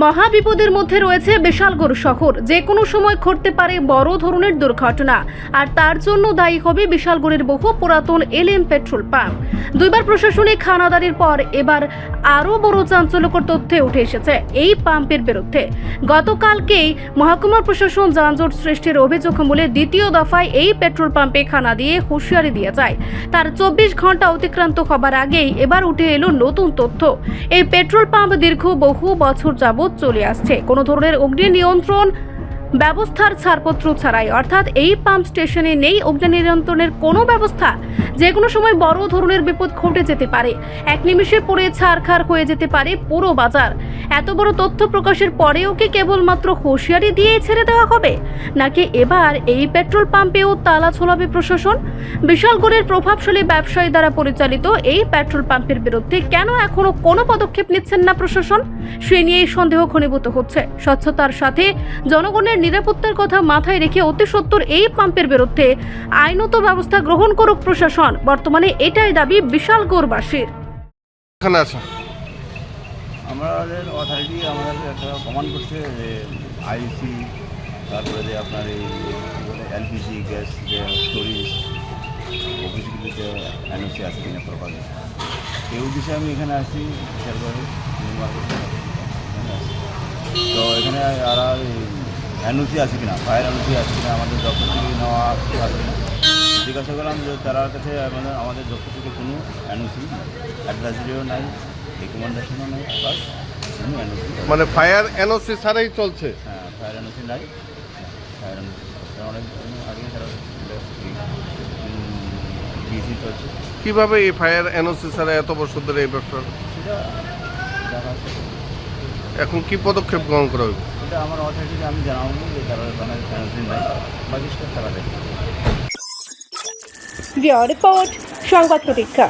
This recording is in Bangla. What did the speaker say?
মহাবিপদের মধ্যে রয়েছে বিশালগড় শহর। যে কোনো সময় ঘটতে পারে বড় ধরনের দুর্ঘটনা, আর তার জন্য দায়ী হবে বিশালগড়ের বহু পুরাতন এলএম পেট্রোল পাম্প। দুইবার প্রশাসনিক খানাদারির পর এবার আরও বড় চাঞ্চল্যকর তথ্য উঠে এসেছে এই পাম্পের বিরুদ্ধে। গতকালকেই মহকুমা প্রশাসন যানজট সৃষ্টির অভিযোগ মূলে দ্বিতীয় দফায় এই পেট্রোল পাম্পে খানা দিয়ে হুঁশিয়ারি দিয়ে যায়। তার 24 ঘন্টা অতিক্রান্ত হবার আগেই এবার উঠে এলো নতুন তথ্য। এই পেট্রোল পাম্প দীর্ঘ বহু বছর যাবৎ চলে আসছে কোনো ধরনের অগ্নি নিয়ন্ত্রণ ব্যবস্থার ছাড়পত্র ছাড়াই, অর্থাৎ এই পাম্প স্টেশনে নেই অগ্নি নিয়ন্ত্রণের কোনো ব্যবস্থা। যে কোনো সময় বড় ধরনের বিপদ ঘটে যেতে পারে, এক নিমিষে পড়ে ছারখার হয়ে যেতে পারে পুরো বাজার। এত বড় তথ্য প্রকাশের পরেও কি কেবলমাত্র হুঁশিয়ারি দিয়ে ছেড়ে দেওয়া হবে, নাকি এবার এই পেট্রোল পাম্পেও তালা ঝোলাবে প্রশাসন? বিশালগড়ের প্রভাবশালী ব্যবসায়ী দ্বারা পরিচালিত এই পেট্রোল পাম্পের বিরুদ্ধে কেন এখনো কোনো পদক্ষেপ নিচ্ছেন না প্রশাসন, সে নিয়ে সন্দেহ ঘনীভূত হচ্ছে। স্বচ্ছতার সাথে জনগণের নিরাপত্তার কথা মাথায় রেখে অতি সত্বর এই পাম্পের বিরুদ্ধে আইনত ব্যবস্থা গ্রহণ করুক প্রশাসন। বর্তমানে এটাই দাবি বিশালগড়বাসীর। আমাদের অথরিটি আমাদের একটা প্রমাণ করছে যে আইসি, তারপরে যে আপনার এই এলপিজি গ্যাস যে স্টোরেজ অফিসগুলিতে এনওসি আছে কিনা প্রপারলি, এই উদ্দেশ্যে আমি এখানে আসি বিশালগড়ে তো এখানে আর এনওসি আছে কিনা, ফায়ার এনওসি আছে কিনা, আমাদের দপ্তর থেকে নেওয়া আছে কিনা জিজ্ঞাসা করলাম। যে তার কাছে আমাদের দপ্তর থেকে কোনো এনওসি অ্যাডভাইজারিও নাই, রিকমেন্ডেশনও নেই, প্লাস কোনো এনওসি মানে ফায়ার এনওসি ছাড়াই চলছে। হ্যাঁ, ফায়ার এনওসি নাই। ফায়ার এনওসি অনেক আগে তারা বিসি চলছে। কিভাবে এই ফায়ার এনওসি ছাড়া এত বছর ধরে এই ব্যবসা, সেটা দেখা যাচ্ছে। এখন কি পদক্ষেপ গ্রহণ করা হবে? এটা আমার অথরিটিকে আমি জানাবো যে তারা এনওসি নাই, বাকি সেটা তারা দেখবে। রিপোর্ট সংবাদ প্রতীক্ষা।